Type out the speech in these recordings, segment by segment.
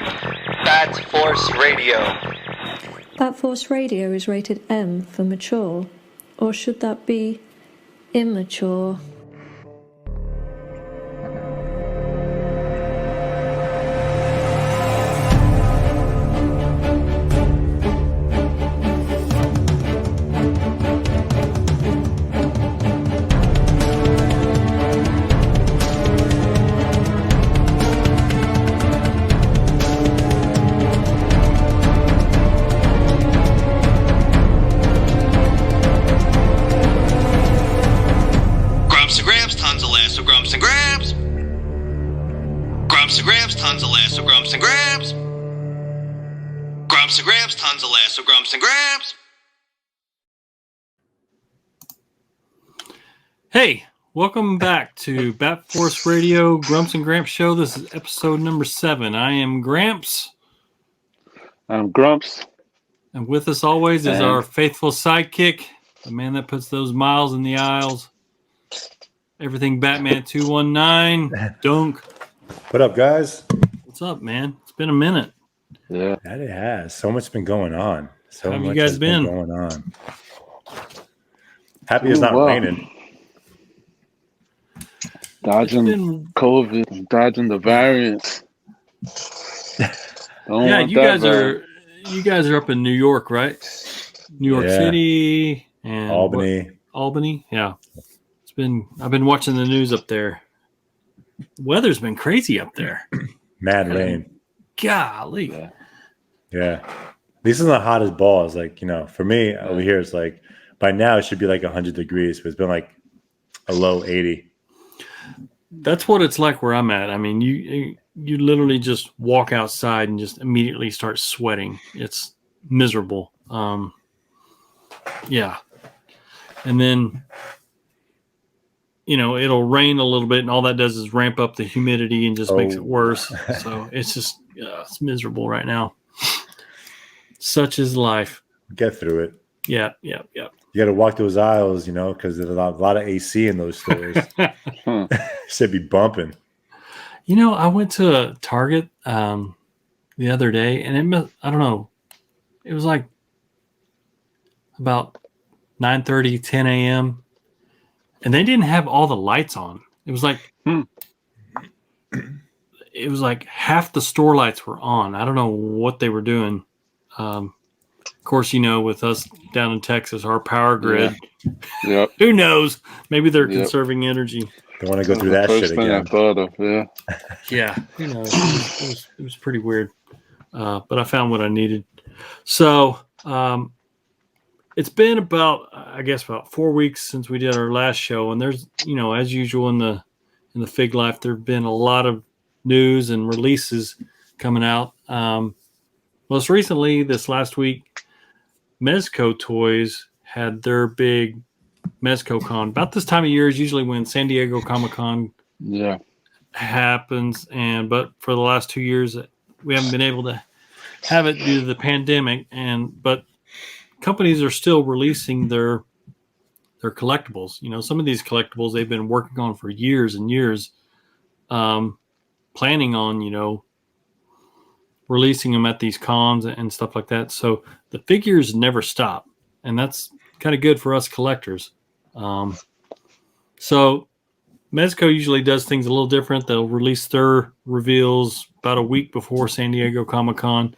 Bat Force Radio. Bat Force Radio is rated M for mature, or should that be immature? Hey, welcome back to Bat Force Radio, Grumps and Gramps Show. This is episode number 7. I am Gramps. I'm Grumps. And with us always is our faithful sidekick, the man that puts those miles in the aisles. Everything Batman 219, Dunk. What up, guys? What's up, man? It's been a minute. Yeah, that it has. So much been going on. How have you guys been going on? Happy it's not raining. Dodging COVID, dodging the variants. Yeah, you guys are up in New York, right? New York City and Albany. Albany, yeah. I've been watching the news up there. Weather's been crazy up there. Mad rain. Golly. Yeah. This is not hot as balls. Like, for me over here, it's like by now it should be like 100 degrees, but it's been like a low 80. That's what it's like where I'm at. I mean, you literally just walk outside and just immediately start sweating. It's miserable. Yeah. And then, it'll rain a little bit and all that does is ramp up the humidity and just makes it worse. So it's just, it's miserable right now. Such is life. Get through it. Yeah. You got to walk those aisles, because there's a lot of AC in those stores. Should be bumping. I went to a Target the other day, and I don't know. It was like about 9:30, 10 a.m., and they didn't have all the lights on. It was like it was like half the store lights were on. I don't know what they were doing. Of course, with us down in Texas, our power grid. Yeah. Yep. Who knows? Maybe they're conserving energy. Don't want to go through that shit again. I thought of, Yeah. Who knows? It was pretty weird. But I found what I needed. So it's been about 4 weeks since we did our last show, and there's as usual in the Fig Life, there've been a lot of news and releases coming out. Most recently, this last week, Mezco Toyz had their big Mezco Con. About this time of year is usually when San Diego Comic-Con happens, but for the last 2 years, we haven't been able to have it due to the pandemic. But companies are still releasing their collectibles. Some of these collectibles they've been working on for years and years, planning on releasing them at these cons and stuff like that. So the figures never stop, and that's kind of good for us collectors. So Mezco usually does things a little different. They'll release their reveals about a week before San Diego Comic-Con.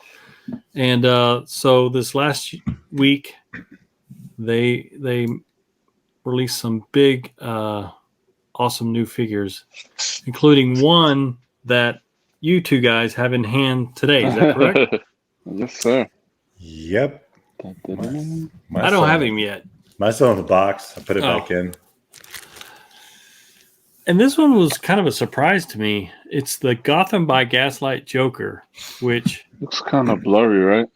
And so this last week, they released some big, awesome new figures, including one that you two guys have in hand today. Is that correct? Yes, sir. Yep. I don't have him yet. Mine's still in the box. I put it back in. And this one was kind of a surprise to me. It's the Gotham by Gaslight Joker, which looks kind of blurry, right?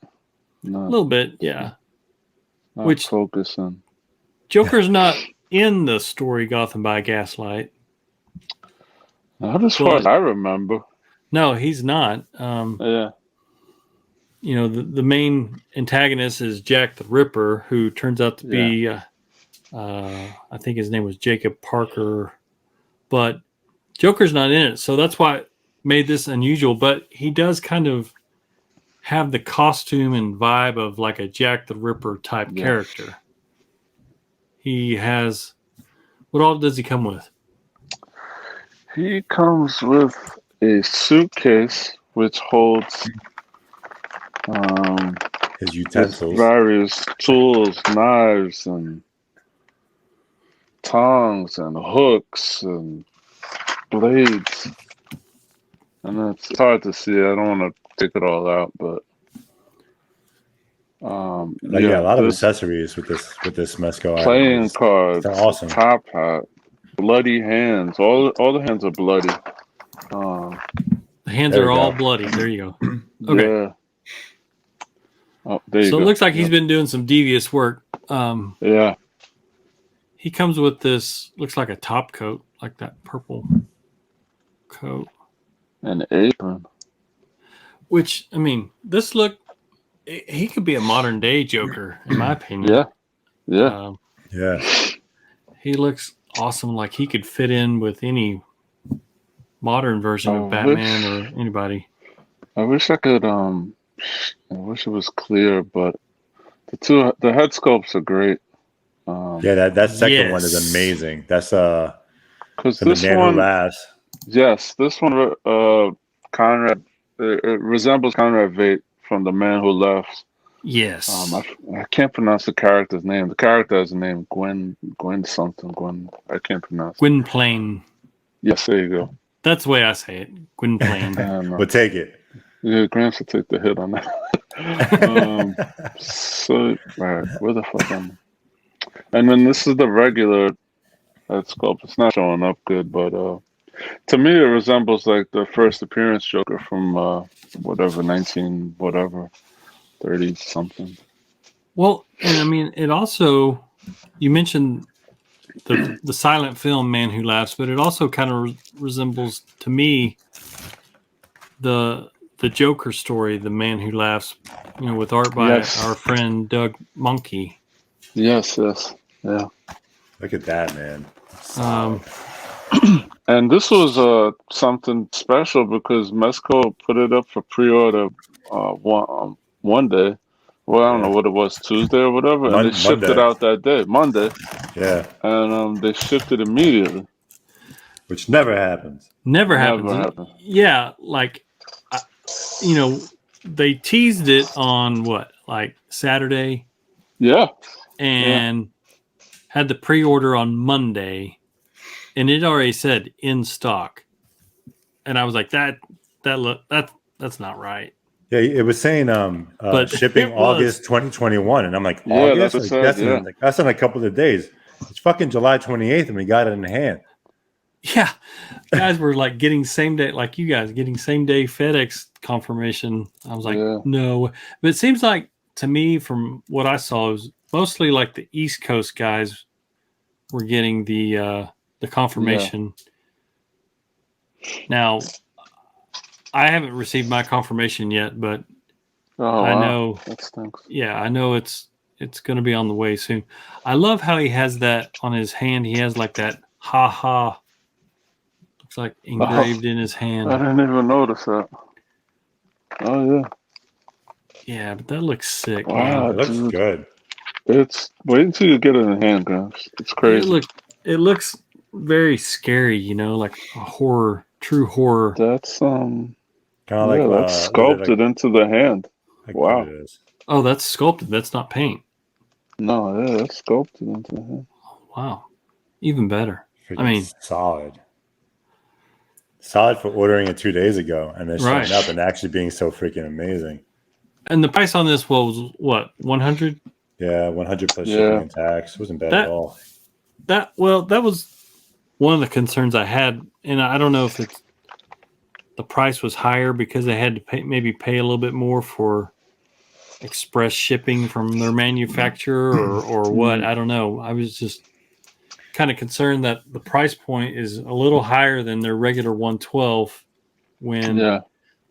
A little bit, yeah. Which focusing. Joker's not in the story Gotham by Gaslight. Not as far as I remember. No, he's not. Yeah. The main antagonist is Jack the Ripper, who turns out to be, I think his name was Jacob Parker, but Joker's not in it. So that's why it made this unusual, but he does kind of have the costume and vibe of like a Jack the Ripper type character. He has, what all does he come with? He comes with a suitcase which holds His utensils. various tools, knives, and tongs, and hooks, and blades. And it's hard to see. I don't want to take it all out, but a lot of accessories with this Mezco. Playing cards, they're awesome. Top hat, bloody hands. All the hands are bloody. The hands are all bloody. There you go. Okay. Yeah. Oh, there you so go. It looks like he's been doing some devious work. Yeah. He comes with this, looks like a top coat, like that purple coat. An apron. Which, I mean, this look, he could be a modern day Joker, in my opinion. Yeah. Yeah. Yeah. He looks awesome. Like he could fit in with any modern version of Batman or anybody. I wish I could, I wish it was clear, but the head sculpts are great. That second one is amazing. That's because the Man Who Laughs. Yes, this one Conrad it resembles Conrad Veidt from The Man Who Laughs. Yes. I can't pronounce the character's name. The character has a name, Gwen something. Gwen, I can't pronounce. Gwynplaine. Yes, there you go. That's the way I say it. Gwynplaine. We'll take it. Yeah, Gramps will take the hit on that. So, all right, where the fuck am I? And then this is the regular head sculpt. It's not showing up good, but to me it resembles like the first appearance Joker from 30 something. Well, and I mean, it also, you mentioned the silent film Man Who Laughs, but it also kind of resembles to me the Joker story, The Man Who Laughs, with art by our friend Doug Monkey. Yes, yeah. Look at that, man. And this was something special because Mezco put it up for pre-order one day. Well, I don't know what it was, Tuesday or whatever, and they shipped it out that day, Monday. Yeah. And they shipped it immediately. Which never happens. Never happens. Yeah, like, they teased it on Saturday? Yeah. And had the pre-order on Monday, and it already said in stock. And I was like, that's not right. Yeah, it was saying but shipping August 2021, and I'm like, August? That's in a couple of days. It's fucking July 28th, and we got it in hand. Yeah, guys were like getting same day, like you guys getting same day FedEx confirmation. I was like, no, but it seems like to me, from what I saw, it was mostly like the East Coast guys were getting the confirmation. Yeah. Now, I haven't received my confirmation yet, but I know that stinks. Yeah, I know it's going to be on the way soon. I love how he has that on his hand. He has like that ha. Looks like engraved in his hand. I didn't even notice that. Oh yeah. Yeah, but that looks sick. Wow, it looks good. It's wait until you get it in hand, guys. It's crazy. It looks very scary, like a horror, true horror. That's kind of like that's sculpted into the hand. Wow. Oh, that's sculpted. That's not paint. No, yeah, that's sculpted into the hand. Oh, wow, even better. I mean, solid for ordering it 2 days ago and then showing up and actually being so freaking amazing. And the price on this was what, 100? Yeah, 100 plus shipping and tax. It wasn't bad at all. That was one of the concerns I had, and I don't know if the price was higher because they had to pay a little bit more for express shipping from their manufacturer or what. I don't know. I was just kind of concerned that the price point is a little higher than their regular 112 when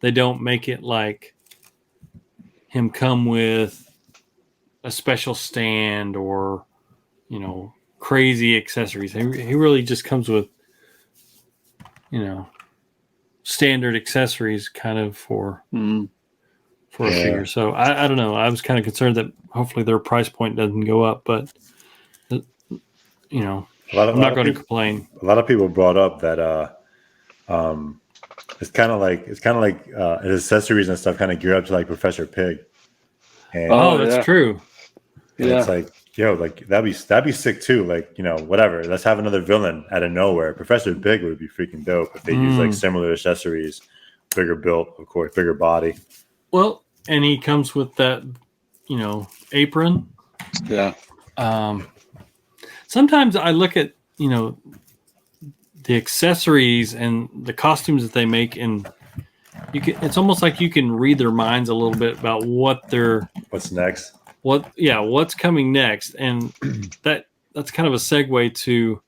they don't make it like him come with a special stand or crazy accessories. He really just comes with standard accessories kind of for for a figure. So I don't know. I was kind of concerned that hopefully their price point doesn't go up, but you know, I'm not going to complain. A lot of people brought up that it's kind of like accessories and stuff kind of gear up to like Professor Pig. And that's true. Yeah, it's like, yo, like that'd be sick too. Like, you know, whatever. Let's have another villain out of nowhere. Professor Pig would be freaking dope if they use like similar accessories, bigger built, of course, bigger body. Well, and he comes with that, you know, apron. Yeah. Sometimes I look at, you know, the accessories and the costumes that they make, and it's almost like you can read their minds a little bit about what's next. What's coming next, and that's kind of a segue to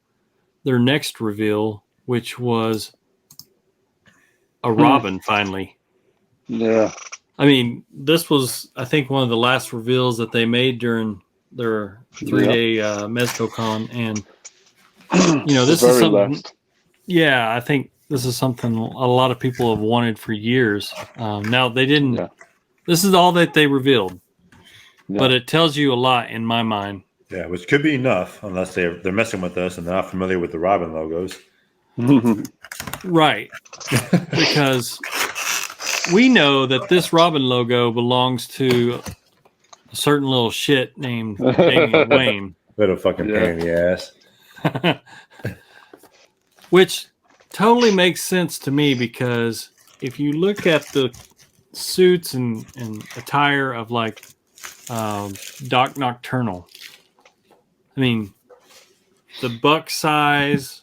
their next reveal, which was a Robin finally. Yeah. I mean, this was, I think, one of the last reveals that they made during their 3-day Mezco Con, and you know, this is something. Yeah, I think this is something a lot of people have wanted for years. Now they didn't. Yeah. This is all that they revealed, but it tells you a lot in my mind. Yeah, which could be enough, unless they're messing with us and they're not familiar with the Robin logos. Right, because we know that this Robin logo belongs to a certain little shit named Damian Wayne. Little fucking pain in the ass. Which totally makes sense to me, because if you look at the suits and attire of like Doc Nocturnal, I mean, the buck size,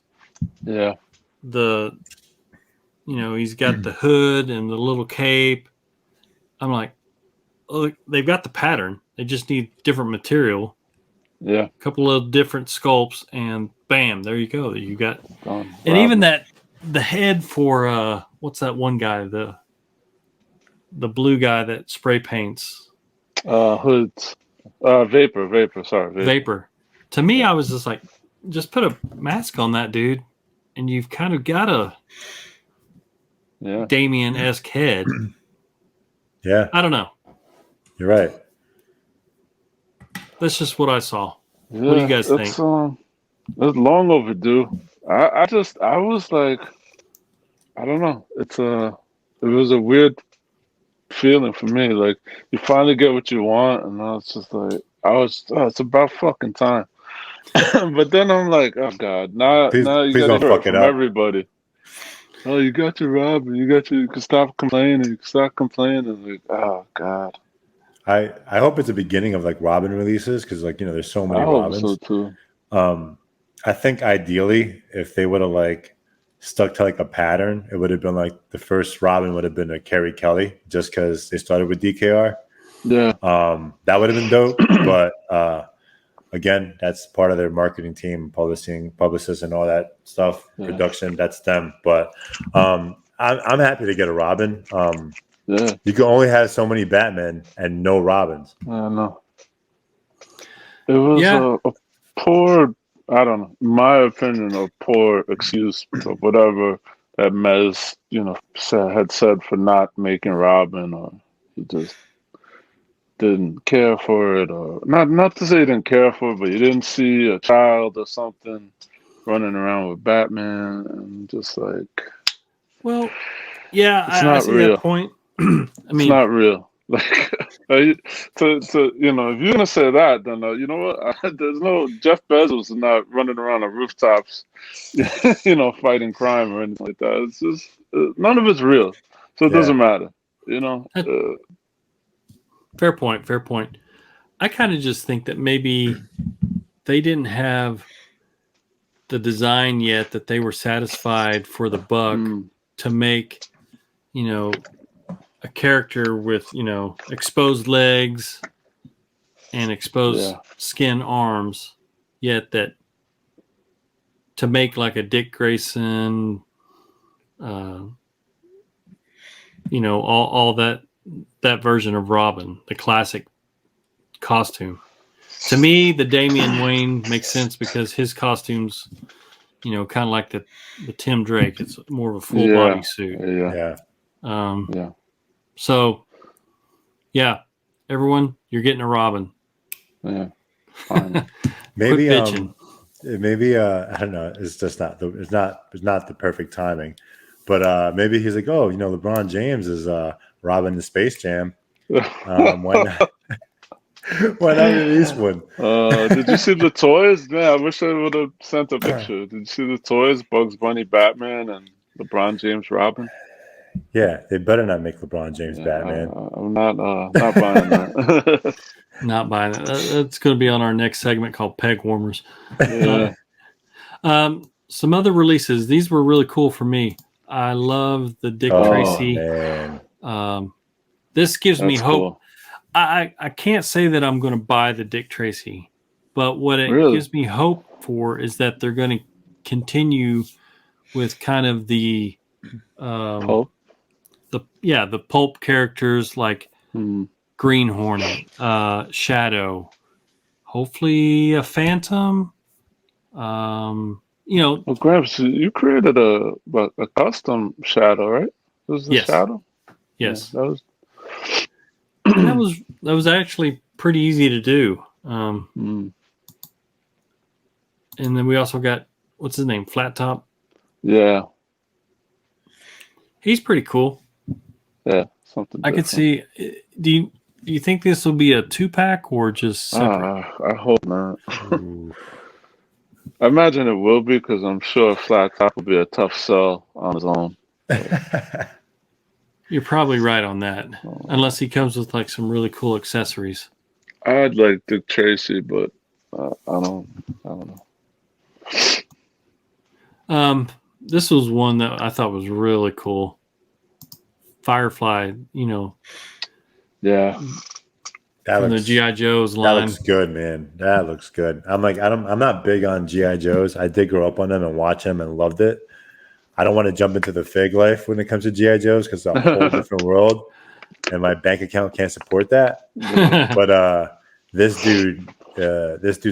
you know, he's got the hood and the little cape. I'm like, look, they've got the pattern. They just need different material. Yeah. A couple of different sculpts, and bam, there you go. You got, and even the head for what's that one guy, the blue guy that spray paints? Hoods. Vapor. Sorry, Vapor. To me, I was just like, just put a mask on that dude, and you've kind of got a Damien-esque head. Yeah. I don't know. You're right. That's just what I saw. Yeah, what do you guys think? It's long overdue. I was like, I don't know. It was a weird feeling for me. Like, you finally get what you want, and I was just like, it's about fucking time. But then I'm like, oh god, now you gotta hear it from everybody. Oh, you got your Robin. You can stop complaining. You can stop complaining. Like, oh god. I hope it's the beginning of like Robin releases, because like, you know, there's so many Robins. I hope so too. I think ideally, if they would have like stuck to like a pattern, it would have been like the first Robin would have been a Carrie Kelly, just because they started with DKR. Yeah. That would have been dope. But again, that's part of their marketing team, publicists, and all that stuff. Yeah. Production, that's them. But I'm happy to get a Robin. Yeah. You can only have so many Batmen and no Robins. I know. It was a poor, I don't know, in my opinion, a poor excuse for whatever that Mez, you know, had said for not making Robin, or he just didn't care for it, or not to say he didn't care for it, but you didn't see a child or something running around with Batman, and just like, well, yeah, I see real. That point. I mean, it's not real. Like, so you know, if you're gonna say that, then you know what? There's no Jeff Bezos is not running around on rooftops, you know, fighting crime or anything like that. It's just none of it's real, so it doesn't matter. You know. Fair point. I kind of just think that maybe they didn't have the design yet that they were satisfied for the buck to make, you know, a character with, you know, exposed legs and exposed skin arms, yet that to make like a Dick Grayson, you know, all that version of Robin, the classic costume. To me, the Damian Wayne makes sense because his costumes, you know, kind of like the Tim Drake. It's more of a full body suit. Yeah. So Yeah, everyone, you're getting a Robin. Yeah. Fine. Maybe Quit bitching. maybe I don't know. It's just it's not the perfect timing. But maybe he's like, oh, you know, LeBron James is robbing the Space Jam. Why not? Why not release one? Did you see the toys? Man, I wish I would have sent a picture. Did you see the toys? Bugs Bunny, Batman, and LeBron James, Robin. Yeah, they better not make LeBron James Yeah, Batman. I'm not buying that. Not buying it. That's going to be on our next segment called Peg Warmers. Yeah. Some other releases. These were really cool for me. I love the Dick Oh Tracy. man, This gives me That's hope. cool. I can't say that I'm going to buy the Dick Tracy, but what it Really? gives me hope for is that they're going to continue with kind of the Pulp. the pulp characters like Hmm. Green Hornet, Shadow, hopefully a Phantom. You know, Well, Gramps, you created a custom shadow, right? This was the yes, shadow. yes, Yeah, that was. and that was actually pretty easy to do. Mm, And then we also got what's his name, Flat Top. yeah, He's pretty cool. yeah, something. I could see. Do you think this will be a 2-pack or just separate? I hope not. Ooh. I imagine it will be because I'm sure Flat Top will be a tough sell on his own. You're probably right on that, unless he comes with like some really cool accessories. I'd like Dick Tracy, but I don't know. This was one that I thought was really cool. Firefly, you know, Yeah, That from the looks GI Joe's that line. looks good, man. That looks good. I'm not big on GI Joes. I did grow up on them and watch them and loved it. I don't want to jump into the fig life when it comes to GI Joes because it's a whole different world, and my bank account can't support that. But this dude's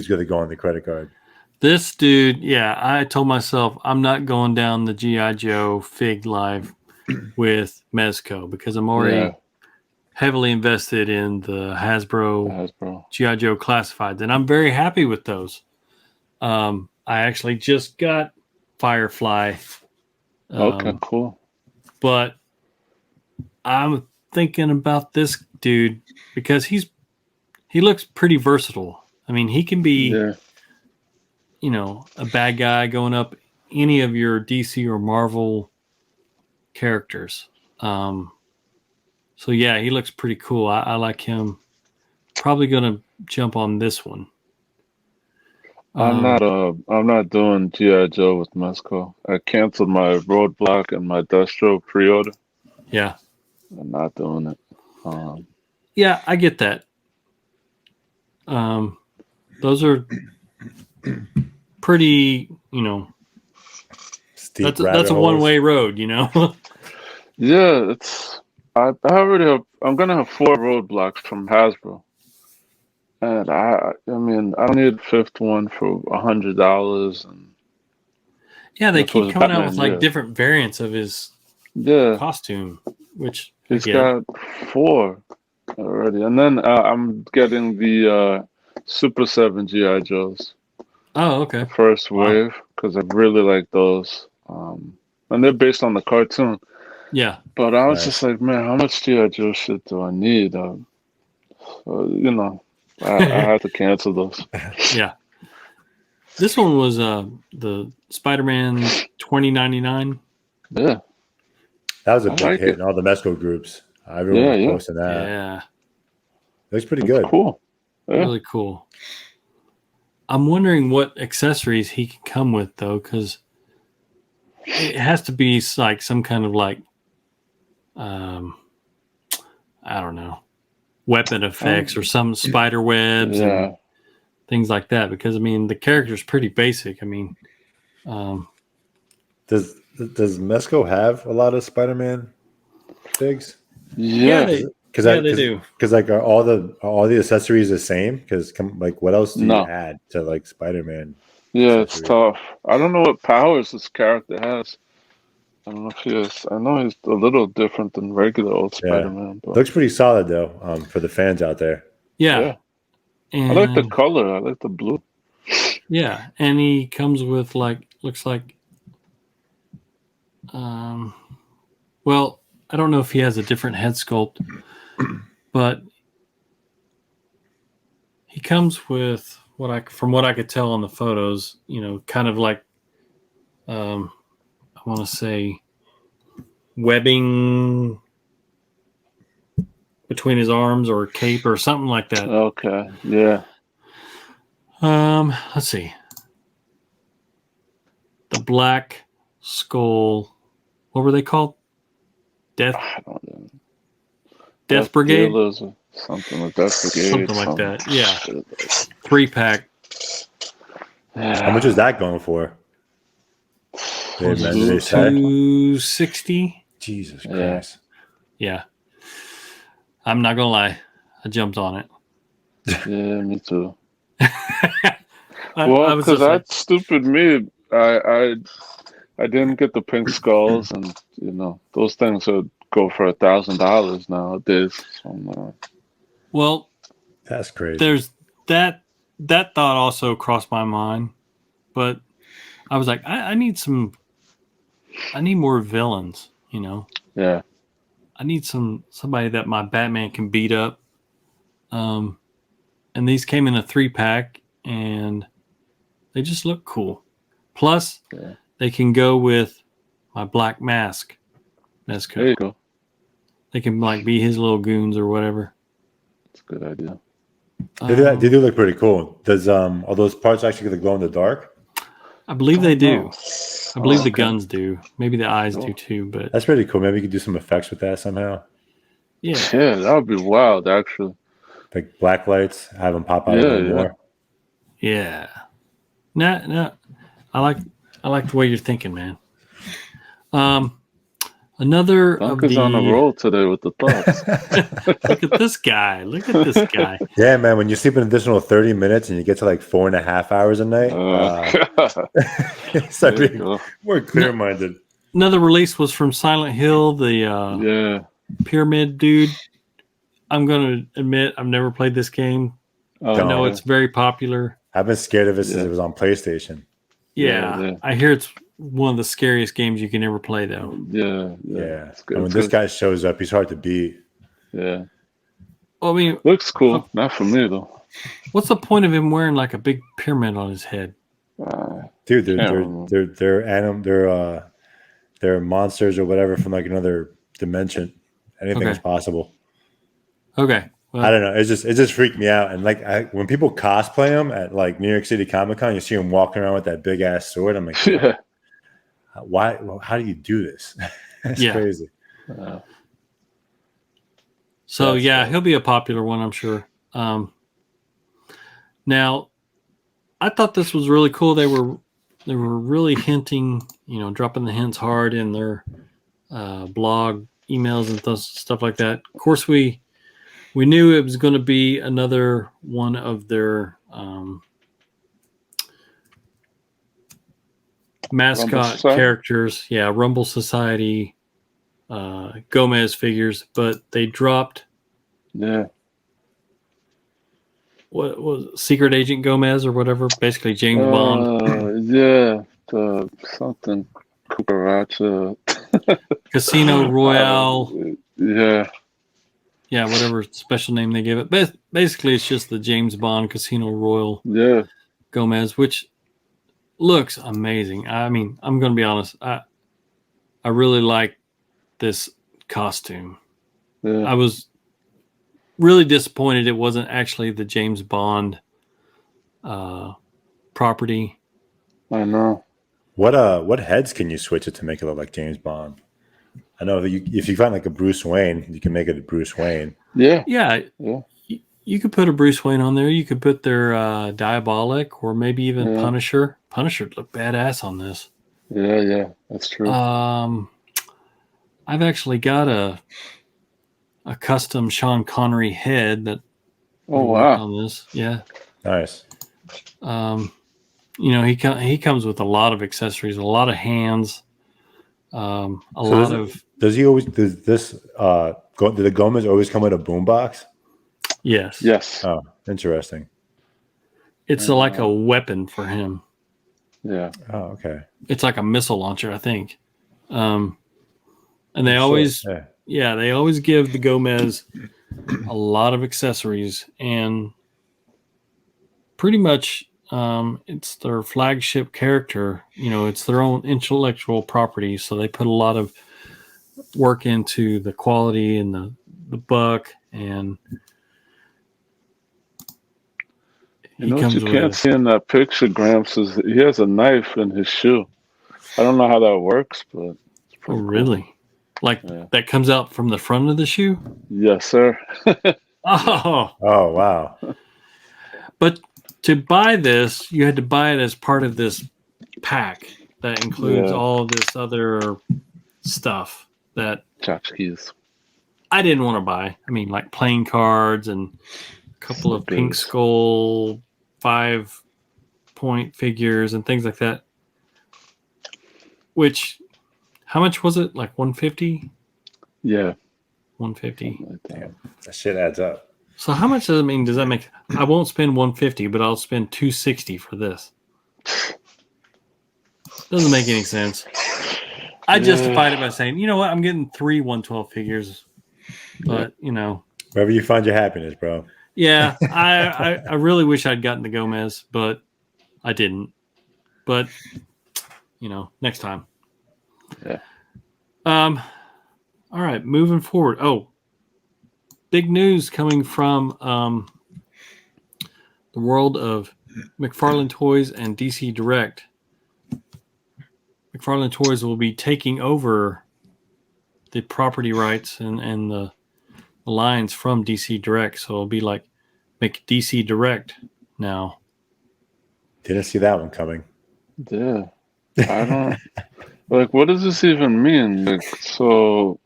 going to go on the credit card. This dude, yeah, I told myself I'm not going down the GI Joe fig live with Mezco because I'm already Yeah. heavily invested in the Hasbro Hasbro. GI Joe classifieds, and I'm very happy with those. I actually just got Firefly. Okay, cool. But I'm thinking about this dude because he looks pretty versatile. I mean, he can be, Yeah, you know, a bad guy going up any of your DC or Marvel characters. So yeah, he looks pretty cool. I like him. Probably gonna jump on this one. I'm not doing GI Joe with Mezco. I canceled my Roadblock and my Destro pre-order. Yeah, I'm not doing it. yeah, I get that. Those are pretty, you know, Steep that's a rabbit holes. one-way road, you know. Yeah, I already have. I'm gonna have 4 Roadblocks from Hasbro, and I mean I don't need a 5th one for $100. And Yeah, they if it keep was coming out Batman, with like yeah. different variants of his Yeah, costume, which I he's get. got 4 already, and then I'm getting the Super 7 GI Joes, Oh, okay. first Wow. wave, because I really like those. And they're based on the cartoon. Yeah. But I was Right. just like, man, how much GI Joe shit do I need? You know, I had to cancel those. Yeah. This one was the Spider-Man 2099. Yeah, That was a I big like hit it. in all the Mezco groups. Everyone was Yeah. posting that. Yeah. It looks pretty It's good. cool. Yeah. Really cool. I'm wondering what accessories he can come with though, because it has to be like some kind of like I don't know, weapon effects or some spider webs Yeah. and things like that. Because I mean, the character's pretty basic. I mean, Does Mezco have a lot of Spider-Man figs? Yeah. they Because they do. Because like are all the accessories the same? Because like what else do you No. add to like Spider-Man? Yeah, it's accessories? tough. I don't know what powers this character has. I don't know if he is. I know he's a little different than regular old Spider-Man. But Looks pretty solid though, for the fans out there. Yeah. I like the And color. I like the blue. yeah, and he comes with looks like well, I don't know if he has a different head sculpt, but he comes with from what I could tell on the photos, kind of like I want to say webbing between his arms or a cape or something like that. Okay, yeah. Let's see. The Black Skull. What were they called? I don't know. Death Brigade? Dealers or something like Death Brigade. Something like that. Yeah. 3-pack. Yeah. How much is that going for? They mentioned they said? $260. Jesus Christ. Yeah. I'm not gonna lie. I jumped on it. Yeah, me too. I Well, was because just like, that's stupid me. I didn't get the pink skulls, and those things would go for $1,000 nowadays. So I'm well, That's crazy. there's that thought also crossed my mind, but I was like, I need more villains, yeah. I need somebody that my Batman can beat up. And these came in a 3-pack and they just look cool. Plus, they can go with my Black Mask, Mezco. There you go. They can be his little goons or whatever. That's a good idea. They do look pretty cool. Does are those parts actually glow in the dark? I believe they do. know. I believe the okay. guns do. Maybe the eyes do Cool. too. But That's pretty cool. Maybe you could do some effects with that somehow. yeah, Yeah, that would be wild, actually. Like black lights, have them pop out a Yeah, little yeah. more. yeah. No. I like the way you're thinking, man. Another of Duncan's the on a roll today with the thoughts. look at this guy. Look at this guy. Yeah, man. When you sleep an additional 30 minutes and you get to like 4.5 hours a night, it's like There you being go. more clear-minded. Another release was from Silent Hill, the Yeah. pyramid dude. I'm going to admit I've never played this game. Oh, I know yeah. it's very popular. I've been scared of it since Yeah. it was on PlayStation. Yeah, I hear it's one of the scariest games you can ever play, though. Yeah. Yeah. It's good. And when It's this good. guy shows up, he's hard to beat. Yeah. Well, I mean, Looks cool. Not for me, though. what's the point of him wearing like a big pyramid on his head? Dude, Can't they're monsters or whatever from like another dimension. Anything Okay. is possible. Okay. Well, I don't know. It just freaked me out. And like when people cosplay them at like New York City Comic Con, you see them walking around with that big ass sword. I'm like, Yeah. why? Well, how do you do this? It's Yeah. crazy. So That's yeah, cool. he'll be a popular one, I'm sure. Now, I thought this was really cool. They were really hinting, dropping the hints hard in their blog emails and stuff like that. Of course, we knew it was going to be another one of their mascot Society? characters. Yeah, Rumble Society, Gomez figures, but they dropped Yeah. what was Secret Agent Gomez or whatever, basically James Bond. Yeah. Something Cucaracha. Casino Royale. Yeah. Yeah, whatever special name they give it. But basically, it's just the James Bond Casino Royale Yeah. Gomez, which looks amazing. I mean, I'm going to be honest. I really like this costume. Yeah. I was really disappointed it wasn't actually the James Bond property. I know. What heads can you switch it to make it look like James Bond? I know that if you find like a Bruce Wayne, you can make it a Bruce Wayne. Yeah. Yeah, Yeah. you could put a Bruce Wayne on there. You could put their Diabolic or maybe even Yeah. Punisher. Punisher would look badass on this. Yeah. Yeah. That's true. I've actually got a custom Sean Connery head that Oh, we worked wow. on this. Yeah. Nice. He comes with a lot of accessories, a lot of hands, A lot of Does this do the Gomez always come with a boombox? yes. Yes. Oh, interesting. It's like a weapon for him. Yeah. Oh, okay. It's like a missile launcher, I think. And they Sure, always, yeah. they always give the Gomez a lot of accessories, and pretty much it's their flagship character. You know, it's their own intellectual property, so they put a lot of work into the quality and the buck, and You know what you can't see in that picture, Gramps, is he has a knife in his shoe. I don't know how that works, but it's pretty really? cool. Like that comes out from the front of the shoe? Yes, sir. Oh wow. But to buy this, you had to buy it as part of this pack that includes all of this other stuff that tchotchkes. I didn't want to buy. I mean, like playing cards and a couple of Pink Skull 5-point figures and things like that. Which, how much was it? Like 150? Yeah. 150. Like that. Damn, that shit adds up. So how much does it mean? Does that make? I won't spend 150, but I'll spend 260 for this. Doesn't make any sense. I justified it by saying, you know what, I'm getting 3 112 figures, but you know, wherever you find your happiness, bro. Yeah, I really wish I'd gotten the Gomez, but I didn't. But you know, next time. Yeah. All right, moving forward. Oh, big news coming from the world of McFarlane Toys and DC Direct. McFarlane Toys will be taking over the property rights and the lines from DC Direct, so it'll be like make DC Direct now. Didn't see that one coming. Yeah. I don't like, what does this even mean? Like, so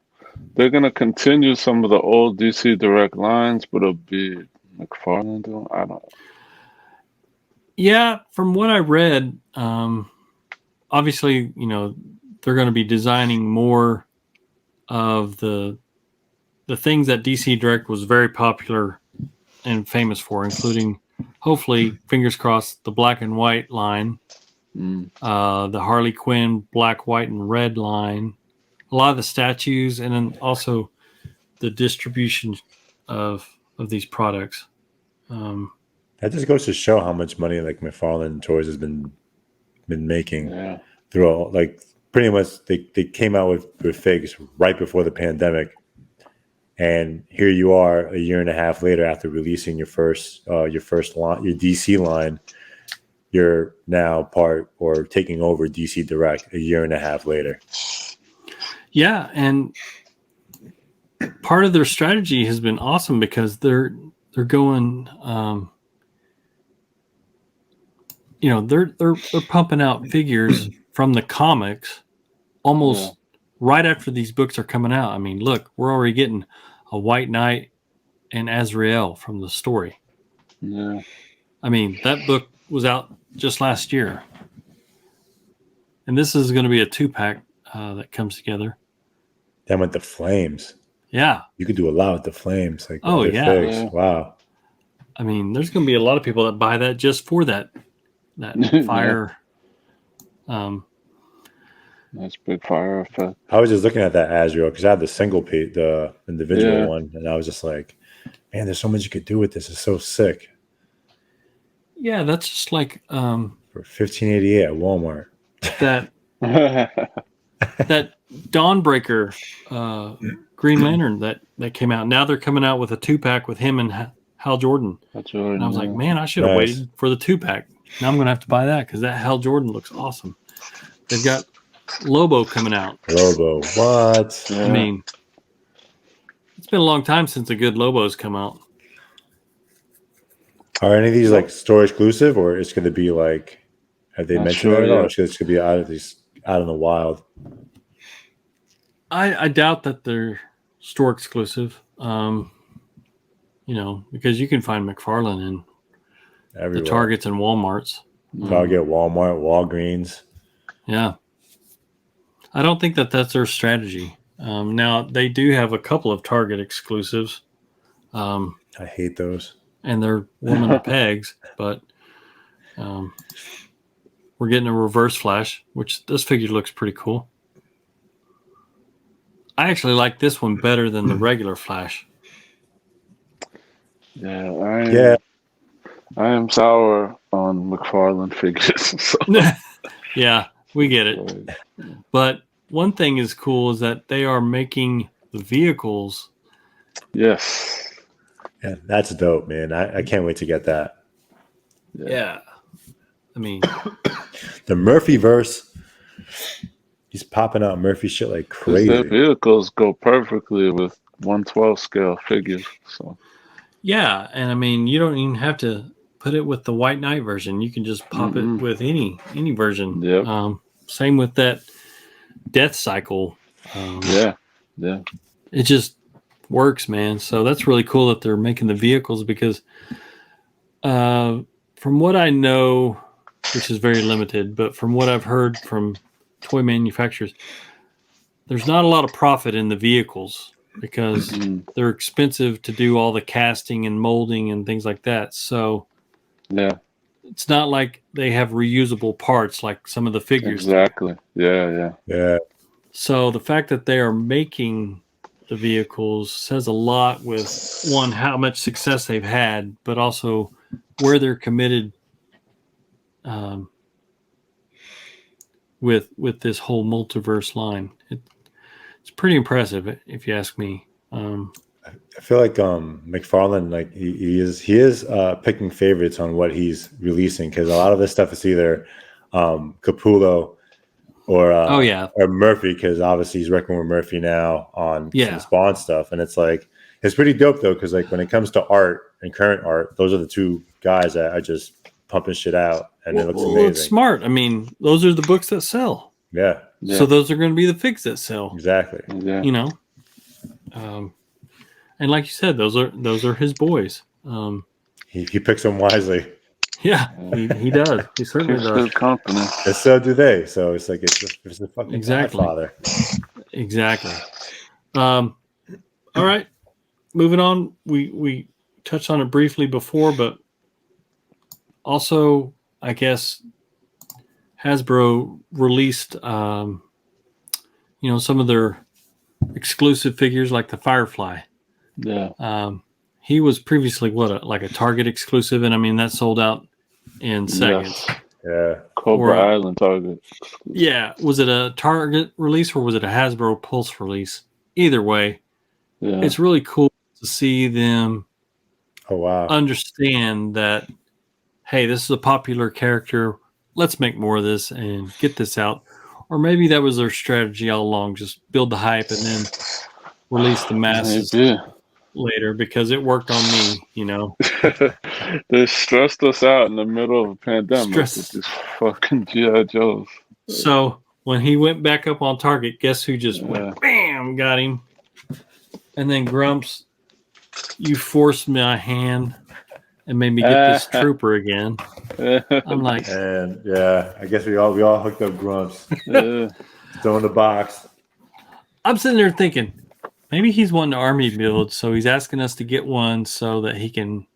they're gonna continue some of the old DC Direct lines, but it'll be McFarlane doing. I don't. Yeah, from what I read, obviously, you know, they're going to be designing more of the things that DC Direct was very popular and famous for, including, hopefully, fingers crossed, the black and white line, the Harley Quinn black, white, and red line, a lot of the statues, and then also the distribution of these products. That just goes to show how much money like McFarlane Toys has been making. Yeah. Through all, like pretty much they came out with figs right before the pandemic, and here you are a year and a half later after releasing your first line, your DC line. You're now part or taking over DC Direct a year and a half later. Yeah, and part of their strategy has been awesome because they're going, you know, they're pumping out figures from the comics almost right after these books are coming out. I mean, look, we're already getting a White Knight and Azrael from the story. Yeah. I mean, that book was out just last year. And this is going to be a 2-pack that comes together. Then with the flames. Yeah. You could do a lot with the flames. Like, oh, yeah. Figs. Wow. I mean, there's going to be a lot of people that buy that just for that fire. Nice big fire effect. I was just looking at that Azrael because I had the single piece, the individual one, and I was just like, man, there's so much you could do with this. It's so sick. Yeah, that's just like for $15.88 at Walmart. That Dawnbreaker Green Lantern that came out. Now they're coming out with a 2-pack with him and Hal Jordan. And I was like, man, I should have waited for the 2-pack. Now I'm going to have to buy that because that Hal Jordan looks awesome. They've got Lobo coming out. Lobo, what? I mean, it's been a long time since a good Lobo's come out. Are any of these like store exclusive, or it's going to be like? Have they mentioned that at all? It's going to be out in the wild. I doubt that they're store exclusive. You know, because you can find McFarlane in everywhere. The Targets and Walmarts. Target, Walmart, Walgreens. Yeah. I don't think that that's their strategy. Now they do have a couple of Target exclusives. I hate those. And they're warming the pegs, but we're getting a reverse flash, which this figure looks pretty cool. I actually like this one better than the regular flash. Yeah, I am sour on McFarlane figures. So. Yeah, we get it. But one thing is cool is that they are making the vehicles. Yes. Yeah, that's dope, man. I can't wait to get that. Yeah. I mean, the Murphy verse. He's popping out Murphy shit like crazy. Their vehicles go perfectly with 1/12 scale figures. So. Yeah, and I mean, you don't even have to put it with the White Knight version. You can just pop it with any version. Yep. Same with that Death Cycle. Yeah. It just works, man. So that's really cool that they're making the vehicles because from what I know, which is very limited, but from what I've heard from toy manufacturers, there's not a lot of profit in the vehicles because they're expensive to do all the casting and molding and things like that. So yeah, it's not like they have reusable parts like some of the figures. Exactly. Yeah. So the fact that they are making the vehicles says a lot with, one, how much success they've had, but also where they're committed with this whole multiverse line. It's pretty impressive, if you ask me. I feel like McFarlane, like he is picking favorites on what he's releasing because a lot of this stuff is either Capullo or or Murphy, because obviously he's working with Murphy now on some Spawn stuff, and it's like it's pretty dope though because like when it comes to art and current art, those are the two guys that are just pumping shit out, and it looks amazing. It's smart. I mean, those are the books that sell. Yeah. So those are going to be the figs that sell. Exactly. Yeah. You know, and like you said, those are his boys. He picks them wisely. Yeah, he does. He certainly does. Good company. And so do they. So it's like it's a fucking Godfather. Exactly. All right, moving on. We touched on it briefly before, but also I guess Hasbro released some of their exclusive figures like the Firefly. Yeah. He was previously like a Target exclusive, and I mean that sold out in seconds. Yes. Yeah. Cobra Island Target. Yeah. Was it a Target release or was it a Hasbro Pulse release? Either way, it's really cool to see them understand that, hey, this is a popular character. Let's make more of this and get this out. Or maybe that was their strategy all along, just build the hype and then release the masses later, because it worked on me, you know. They stressed us out in the middle of a pandemic with these fucking G.I. Joes. So when he went back up on Target, guess who just went bam, got him. And then Grumps, you forced my hand and made me get this trooper again. I'm like, and I guess we all hooked up Grumps. Still in the box. I'm sitting there thinking, maybe he's wanting an army build, so he's asking us to get one so that he can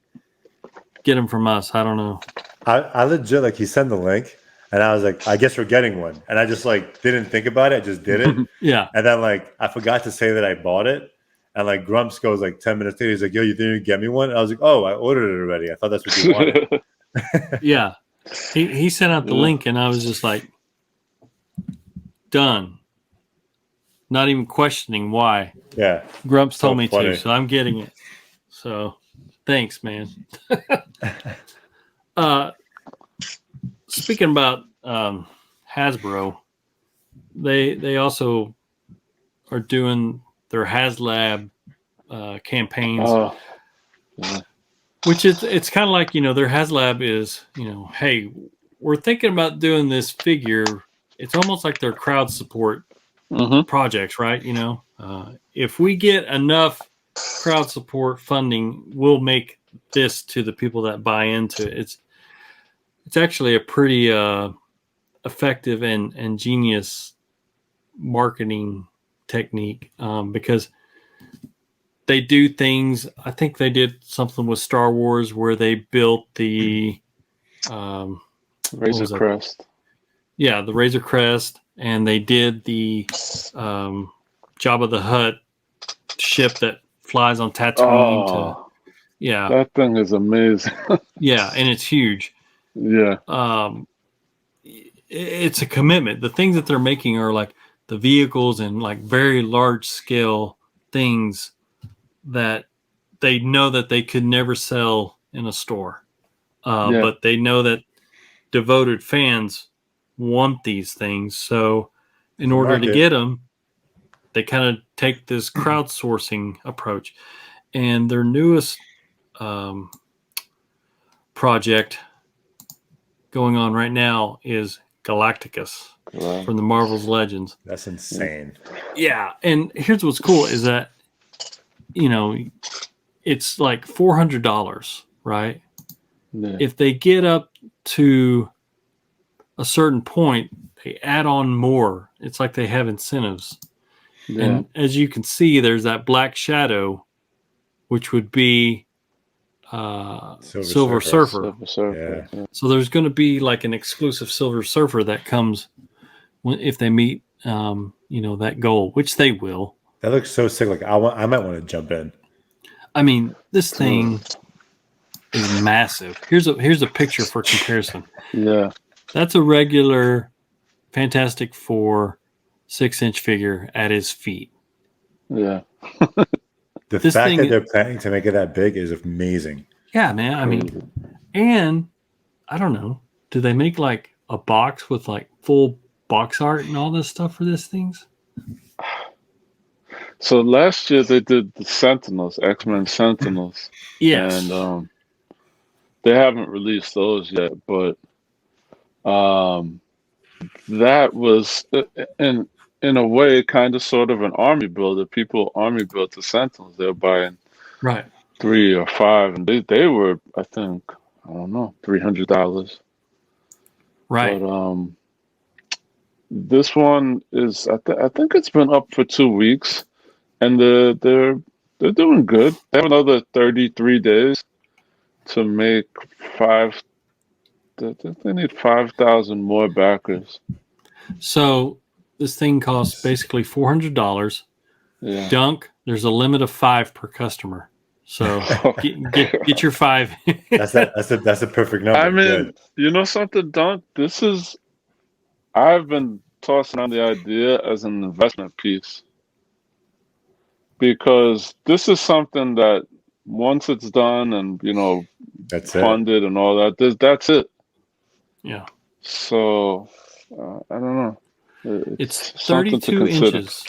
get them from us. I don't know. I legit, like, he sent the link, and I was like, I guess we're getting one. And I just, like, didn't think about it. I just did it. Yeah. And then, like, I forgot to say that I bought it. And, like, Grumps goes, like, 10 minutes later. He's like, yo, you think you get me one? And I was like, oh, I ordered it already. I thought that's what you wanted. Yeah. He sent out the link, and I was just like, done. Not even questioning why. Yeah. Grumps told me to, so I'm getting it. So thanks, man. Speaking about Hasbro, they also are doing their HasLab campaigns. Which it's kind of like, their HasLab is, hey, we're thinking about doing this figure. It's almost like their crowd support projects, right? If we get enough crowd support funding, we'll make this to the people that buy into it. It's actually a pretty effective and genius marketing technique because they do things. I think they did something with Star Wars where they built the Razor Crest. Yeah, the Razor Crest, and they did the Jabba the Hutt ship that flies on Tatooine. That thing is amazing. Yeah, and it's huge. Yeah. It's a commitment. The things that they're making are like the vehicles and like very large scale things that they know that they could never sell in a store. But they know that devoted fans want these things. So in order to get them, they kind of take this crowdsourcing approach. And their newest project going on right now is Galacticus from the Marvel's Legends. That's insane. Yeah, and here's what's cool is that, you know, it's like $400, right? Yeah. If they get up to a certain point, they add on more. It's like they have incentives. Yeah. And as you can see, there's that Black Shadow, which would be Silver Surfer. Yeah. So there's going to be like an exclusive Silver Surfer that comes if they meet, that goal, which they will. That looks so sick. Like I might want to jump in. I mean, this thing is massive. Here's a picture for comparison. Yeah, that's a regular Fantastic Four 6-inch figure at his feet. Yeah. The fact that they're planning to make it that big is amazing. Yeah, man. I mean, and I don't know. Do they make like a box with like full box art and all this stuff for these things? So last year they did the Sentinels, X-Men Sentinels. Yes. And they haven't released those yet, but that was in a way kind of sort of an army builder. People army built the Sentinels. They're buying 3 or 5, and they were, I think, I don't know, $300. Right. But this one is, I think it's been up for 2 weeks, and they're doing good. They have another 33 days to make 5. They need 5,000 more backers. So this thing costs basically $400. Yeah. Dunk, there's a limit of 5 per customer. So get your 5. That's a perfect number. I mean, you know something, Dunk? I've been tossing on the idea as an investment piece, because this is something that once it's done and that's funded and all that, that's it. Yeah. So I don't know. It's 32 inches.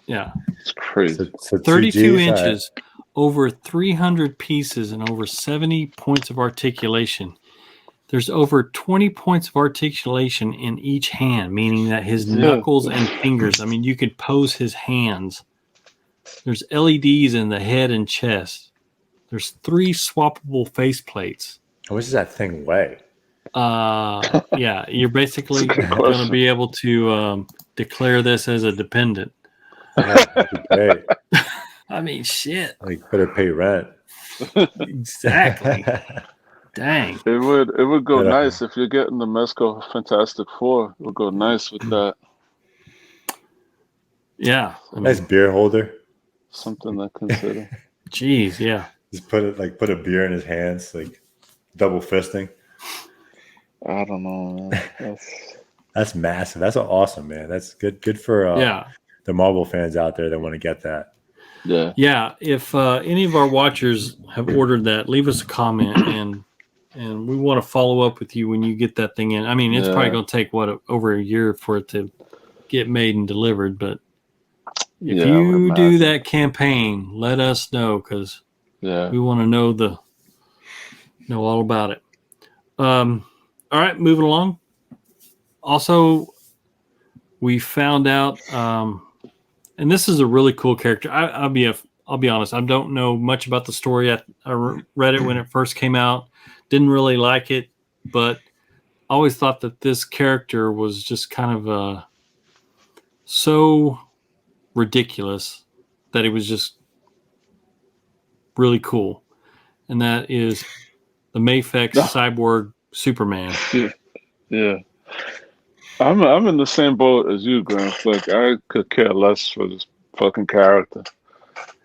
Yeah. It's crazy. So 32 inches, over 300 pieces, and over 70 points of articulation. There's over 20 points of articulation in each hand, meaning that his knuckles and fingers, I mean, you could pose his hands. There's LEDs in the head and chest. There's 3 swappable faceplates. How much does that thing weigh? Yeah, you're basically going to be able to declare this as a dependent. Yeah, that'd be great. I mean, shit. Like, better pay rent. Exactly. Dang. It would go nice if you're getting the Mezco Fantastic Four. It would go nice with that. Yeah. Nice beer holder. Something to consider. Jeez, yeah. Just put a beer in his hands, like double fisting. I don't know, man. That's massive. That's awesome, man. That's good for the Marvel fans out there that want to get that. Yeah. Yeah. If any of our watchers have ordered that, leave us a comment, and we want to follow up with you when you get that thing in. I mean, it's probably going to take over a year for it to get made and delivered, but if you do that campaign, let us know, because we want to know all about it. All right, moving along. Also, we found out, and this is a really cool character. I'll be honest. I don't know much about the story. I read it when it first came out. Didn't really like it, but I always thought that this character was just kind of so ridiculous that it was just really cool. And that is the Mafex Cyborg Superman. Yeah. I'm in the same boat as you, Grant. Like, I could care less for this fucking character.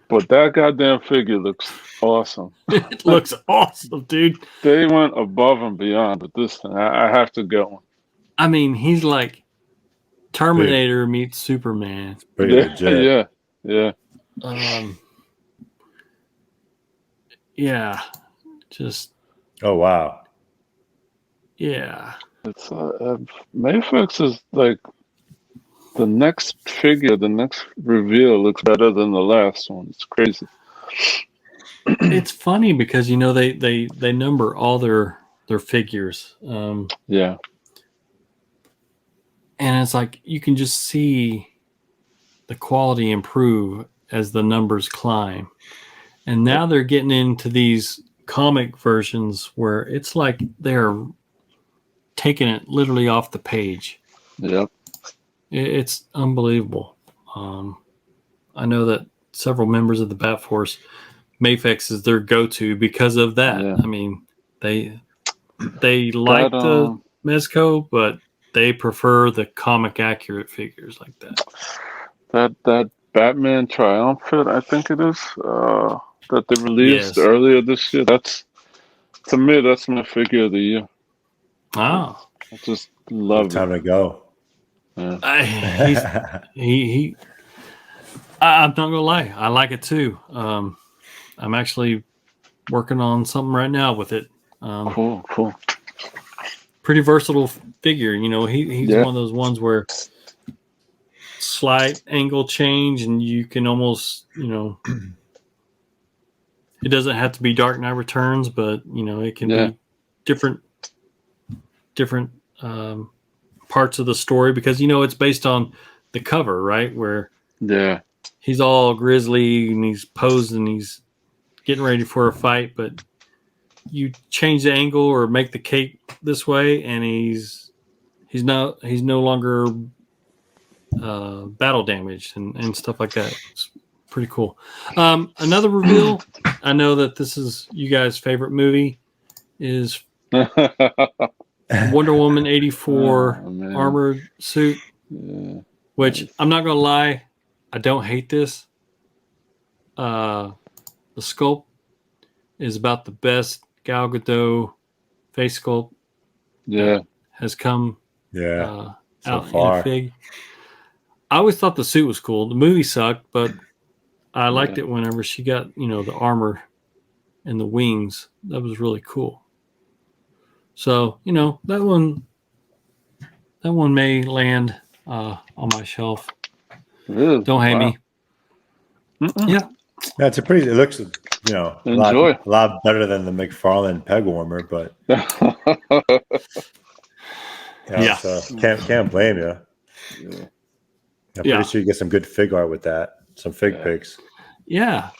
But that goddamn figure looks awesome. It looks awesome, dude. They went above and beyond with this thing. I have to get one. I mean, he's like Terminator meets Superman. Pretty legit. Yeah. Yeah. Just. Oh wow. Yeah. It's Mafex is like the next figure, the next reveal looks better than the last one. It's crazy. It's funny because they number all their figures. Yeah. And it's like you can just see the quality improve as the numbers climb. And now they're getting into these comic versions where it's like they're taking it literally off the page. Yep. It's unbelievable. I know that several members of the Bat Force, Mafex is their go-to because of that. Yeah. I mean, they like the Mezco, but they prefer the comic accurate figures like that. That Batman Triumphant, I think it is, that they released Yes. earlier this year. To me, that's my figure of the year. Ah, I just love Time it. to go. Yeah. I'm not gonna lie, I like it too. I'm actually working on something right now with it. Cool. Pretty versatile figure. He's one of those ones where slight angle change and you can almost, it doesn't have to be Dark Knight Returns, but it can be different parts of the story because it's based on the cover, right? Where he's all grizzly and he's posed and he's getting ready for a fight, but you change the angle or make the cape this way, and he's no longer battle damaged and stuff like that. It's pretty cool. Another reveal. I know that this is you guys' favorite movie is Wonder Woman 84 armored suit, which I'm not gonna lie, I don't hate this. The sculpt is about the best Gal Gadot face sculpt has come so out far. in a fig. I always thought the suit was cool. The movie sucked, but I liked it whenever she got the armor and the wings. That was really cool. So that one may land on my shelf. Really? Don't hate me. Yeah. Yeah, it looks a lot better than the McFarlane peg warmer, but so can't blame you. I'm pretty sure you get some good fig art with that, some fig pics. Yeah.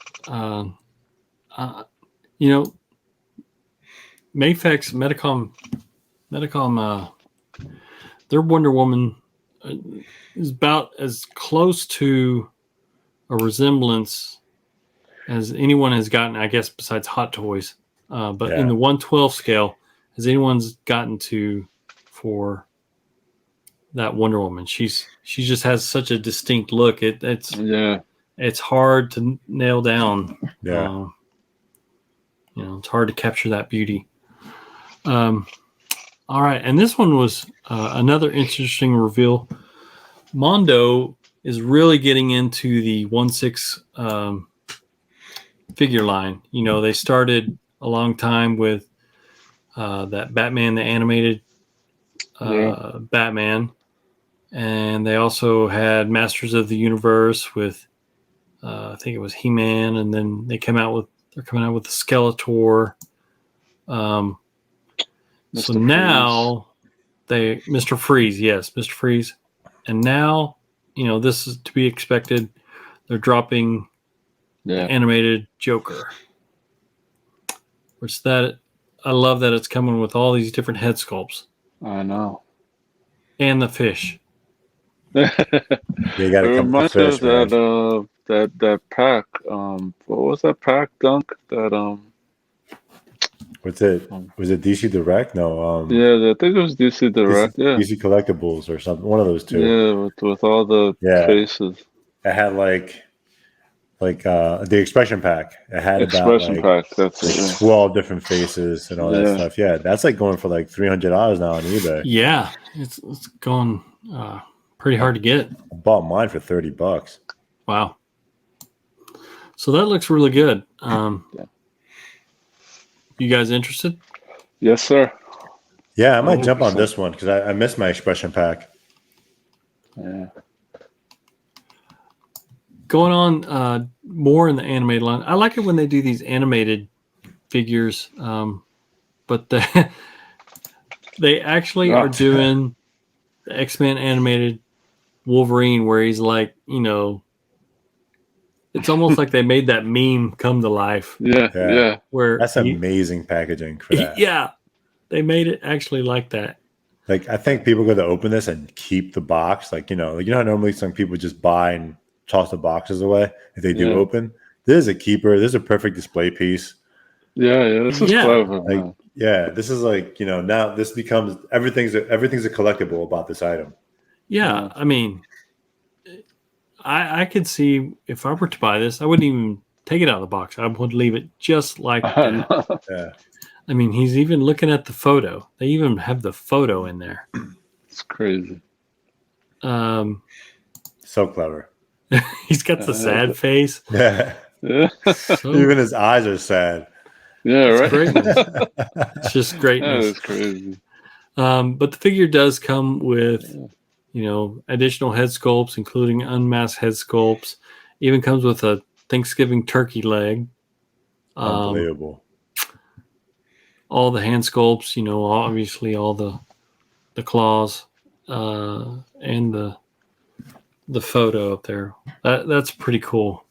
Mafex, Medicom, their Wonder Woman is about as close to a resemblance as anyone has gotten, I guess, besides Hot Toys. But in the 1/12 scale, has anyone's gotten to for that Wonder Woman? She just has such a distinct look. It's hard to nail down. Yeah. It's hard to capture that beauty. All right, and this one was another interesting reveal. Mondo is really getting into the 1/6 figure line. They started a long time with that Batman, the animated Batman, and they also had Masters of the Universe with I think it was He-Man, and then they're coming out with the Skeletor. So now Mr. Freeze, yes, Mr. Freeze, and now this is to be expected. They're dropping animated Joker, which I love that it's coming with all these different head sculpts. I know. And the fish. You It got to come reminds me of fish, man. that pack. What was that pack, Dunk? That What's it? um, Was it DC Direct? No, yeah, I think it was DC Direct. Yeah, DC Collectibles or something. One of those two. yeah, with all the Yeah, faces. it had like the expression pack. It had about Expression pack. That's like it. 12 different faces and all that Yeah. stuff. Yeah, that's like going for like $300 now on eBay. Yeah, it's going pretty hard to get. I bought mine for $30. Wow. So that looks really good. Yeah. You guys interested? Yes, sir. Yeah, I might jump on 100%. this one because I missed my expression pack. Yeah. Going on more in the animated line. I like it when they do these animated figures, but they actually are doing the X-Men animated Wolverine where he's like, it's almost like they made that meme come to life. Yeah. Where That's amazing packaging for that. Yeah, they made it actually like that. Like, I think people go to open this and keep the box. Like, how normally some people just buy and toss the boxes away if they do Yeah. open. This is a keeper. This is a perfect display piece. Yeah. This is clever. Like, Man. yeah, this is like, now this becomes everything's a collectible about this item. Yeah, I mean, I could see if I were to buy this, I wouldn't even take it out of the box. I would leave it just like that. Yeah. I mean, he's even looking at the photo. They even have the photo in there. It's crazy. So clever. He's got the sad face. Yeah. Yeah. So, Even his eyes are sad. Yeah, right. greatness. It's just That greatness. is crazy. But the figure does come with, additional head sculpts, including unmasked head sculpts. Even comes with a Thanksgiving turkey leg. Unbelievable. All the hand sculpts, obviously all the claws, and the photo up there. That's pretty cool.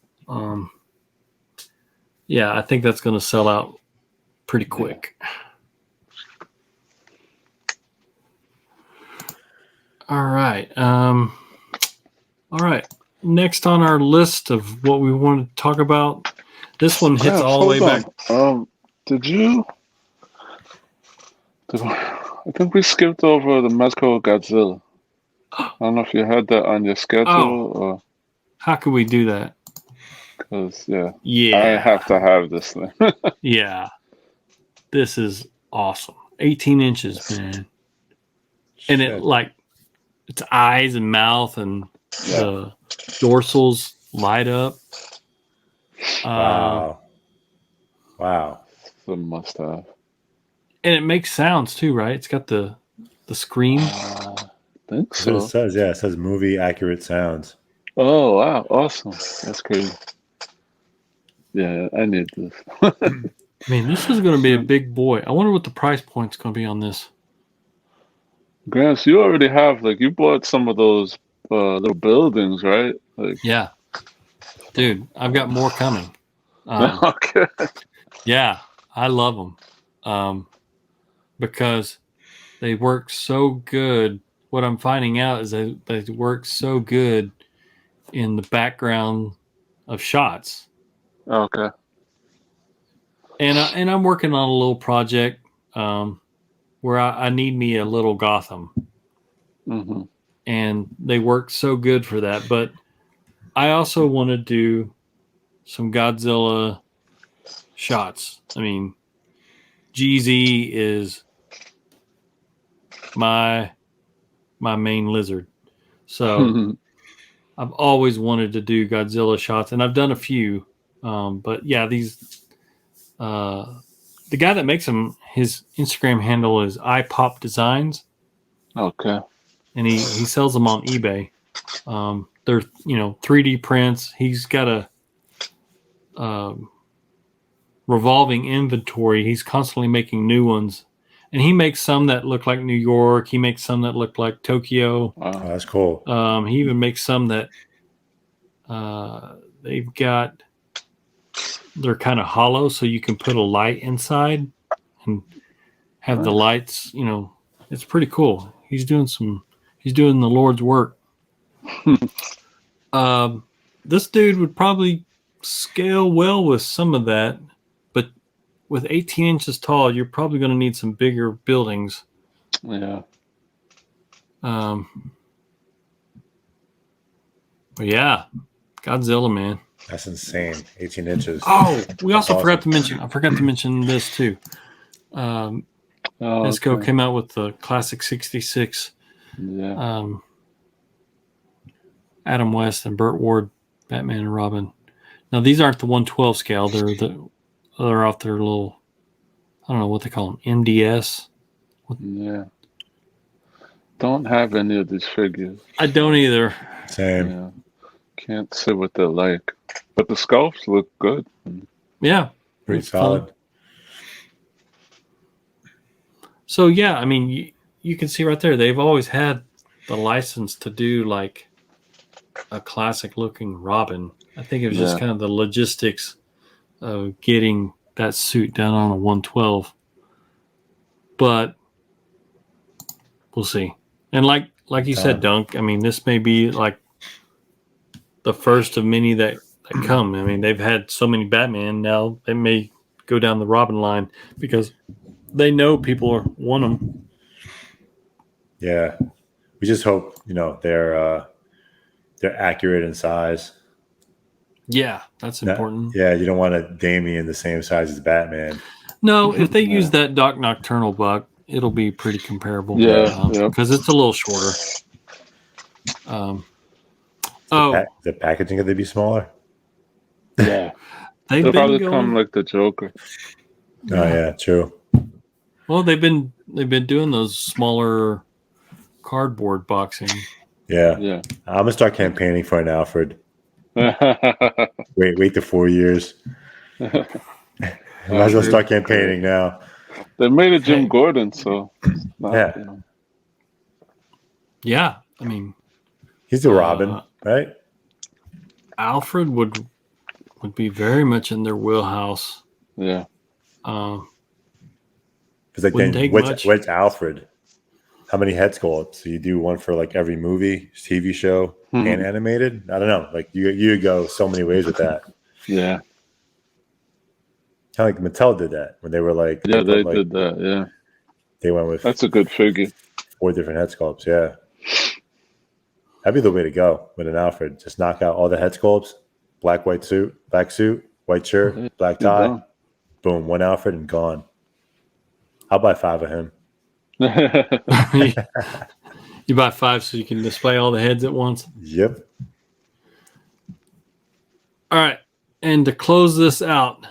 Yeah, I think that's going to sell out pretty quick. All right. All right. Next on our list of what we want to talk about, this one hits all the way back. I think we skipped over the Mezco Godzilla. I don't know if you had that on your schedule or How could we do that? because Yeah. I have to have this thing. Yeah. This is awesome. 18 inches, man. And it its eyes and mouth and the dorsals light up. Wow. It's a must have. And it makes sounds too, right? It's got the scream. I think That's what so. it says. Yeah, it says movie accurate sounds. Oh wow, awesome. That's crazy. Yeah, I need this. I mean, this is going to be a big boy. I wonder what the price point's going to be on this. Gramps, you already have you bought some of those little buildings, right? Yeah. Dude, I've got more coming. Okay. Yeah, I love them because they work so good. What I'm finding out is they work so good in the background of shots. Okay. And I'm working on a little project where I need me a little Gotham. Mm-hmm. And they work so good for that. But I also want to do some Godzilla shots. I mean, GZ is my main lizard. So I've always wanted to do Godzilla shots, and I've done a few. But yeah, these the guy that makes them, his Instagram handle is iPop Designs. Okay. And he sells them on eBay. They're 3D prints. He's got a revolving inventory. He's constantly making new ones, and he makes some that look like New York. He makes some that look like Tokyo. Oh, that's cool. He even makes some that they're kind of hollow, so you can put a light inside and have the lights. It's pretty cool. He's doing the Lord's work. This dude would probably scale well with some of that, but with 18 inches tall, you're probably going to need some bigger buildings. Yeah. But yeah, Godzilla, man. That's insane. 18 inches. Oh, we also That's forgot to mention. I forgot to mention this too. Mezco Okay. came out with the classic 66. Yeah. Adam West and Burt Ward, Batman and Robin. Now these aren't the 112 scale. They're off their little. I don't know what they call them. MDS. Yeah. Don't have any of these figures. I don't either. Same. Yeah. Can't say what they're like. But the sculpts look good. Yeah, Pretty it's solid. fun. So yeah, I mean, you can see right there. They've always had the license to do like a classic looking Robin. I think it was just Yeah. kind of the logistics of getting that suit done on a 112. But we'll see. And like you said, Dunk, I mean, this may be like the first of many that come. I mean, they've had so many Batman now. They may go down the Robin line because they know people want them. Yeah. We just hope, they're accurate in size. Yeah, that's important. Yeah, you don't want a Damien the same size as Batman. No, if they use that Doc Nocturnal buck, it'll be pretty comparable. Yeah, because it's a little shorter. The packaging, could they be smaller? Yeah. they've They'll been probably going, come like the Joker. Oh, yeah, true. well, they've been doing those smaller cardboard boxing. Yeah. Yeah. I'm going to start campaigning for an Alfred. Wait to 4 years. Might as well start campaigning now. They made a Jim Gordon, so it's not, Yeah. Yeah, I mean, He's the Robin, right? Alfred would be very much in their wheelhouse. Yeah. Because like, Wouldn't then take what's much. Alfred? How many head sculpts? So you do one for like every movie, TV show, and animated? I don't know. Like you go so many ways with that. Yeah. Kind of like Mattel did that when they were like, Yeah, they put, did that. Yeah. They went with That's a good figure. 4 different head sculpts. Yeah, that'd be the way to go with an Alfred. Just knock out all the head sculpts, black suit, white shirt, black tie, done. boom, one Alfred and gone. I'll buy 5 of him. You buy 5 so you can display all the heads at once. Yep. All right, and to close this out,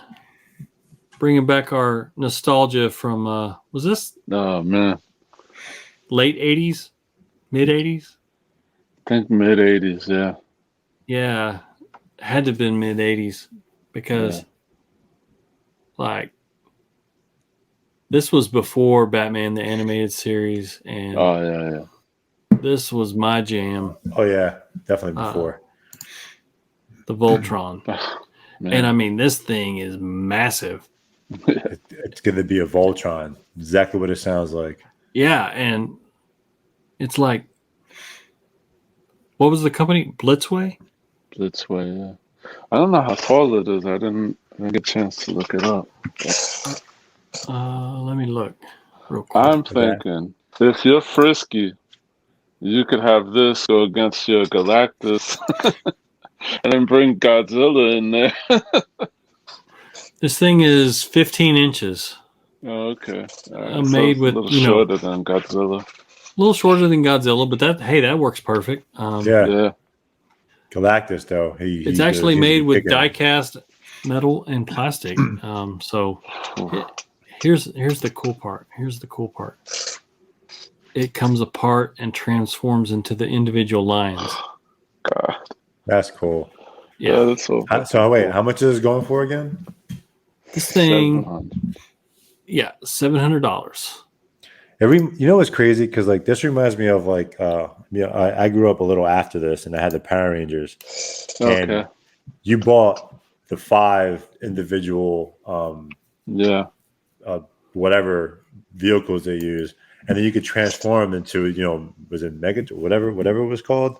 bringing back our nostalgia from was this Oh, man. late 80s, mid 80s? I think mid 80s. Yeah. Yeah, had to have been mid 80s because like this was before Batman the Animated Series, and Oh, yeah. this was my jam, Oh yeah, definitely before. the Voltron. Man. And I mean, this thing is massive. It's going to be a Voltron. Exactly what it sounds like. Yeah, and it's like, what was the company? Blitzway? Blitzway, yeah. I don't know how tall it is. I didn't get a chance to look it up. Let me look real quick. I'm thinking if you're frisky, you could have this go against your Galactus and then bring Godzilla in there. This thing is 15 inches. Oh, okay. All right. Made it's with, a little you know- shorter than Godzilla. A little shorter than Godzilla, but that works perfect. Yeah. Galactus, though. It's actually made with die-cast metal and plastic. So here's the cool part. It comes apart and transforms into the individual lines. God. That's cool. Yeah, that's so. So wait, how much is it going for again? This thing, 700. yeah, $700. What's crazy? Because like this reminds me of like I grew up a little after this, and I had the Power Rangers. Okay. And you bought the 5 individual whatever vehicles they use, and then you could transform into was it Mega whatever it was called,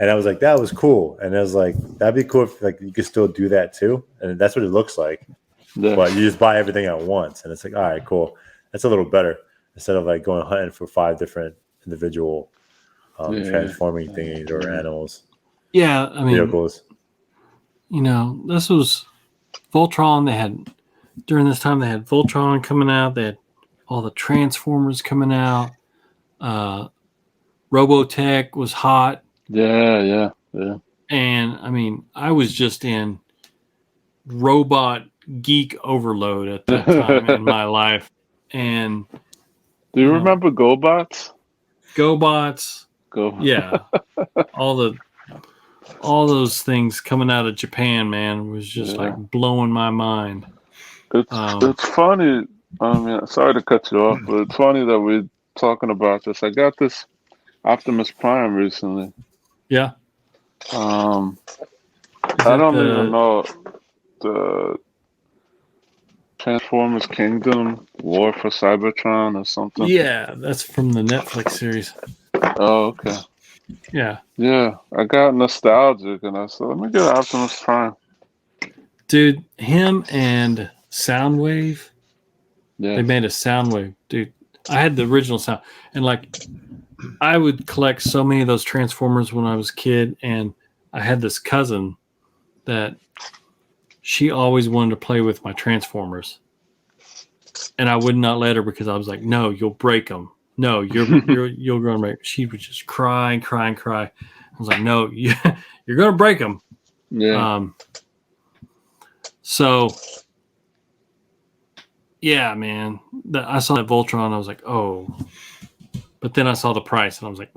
And I was like, that was cool. And I was like, that'd be cool if like you could still do that too. And that's what it looks like. Yeah. But you just buy everything at once, and it's like, all right, cool. That's a little better instead of like going hunting for 5 different individual transforming things or animals. Yeah, I mean, vehicles. You know, this was Voltron. They had during this time they had Voltron coming out. They had all the Transformers coming out. Robotech was hot. Yeah. And I mean, I was just in robot geek overload at that time in my life. And do you remember GoBots? GoBots. Go. Yeah. all those things coming out of Japan, man, was just like blowing my mind. It's funny. I mean, sorry to cut you off, but it's funny that we're talking about this. I got this Optimus Prime recently. Yeah. I don't even know the Transformers Kingdom War for Cybertron or something. Yeah, that's from the Netflix series. Oh, okay. Yeah. Yeah, I got nostalgic and I said, let me get Optimus Prime. Dude, him and Soundwave. Yeah. They made a Soundwave. Dude, I had the original sound. And like, I would collect so many of those Transformers when I was a kid. And I had this cousin that she always wanted to play with my Transformers. And I would not let her because I was like, no, you'll break them. No, you're going to break. She would just cry and cry and cry. I was like, no, you're going to break them. Yeah. So, yeah, man. I saw that Voltron. I was like, oh. But then I saw the price, and I was like,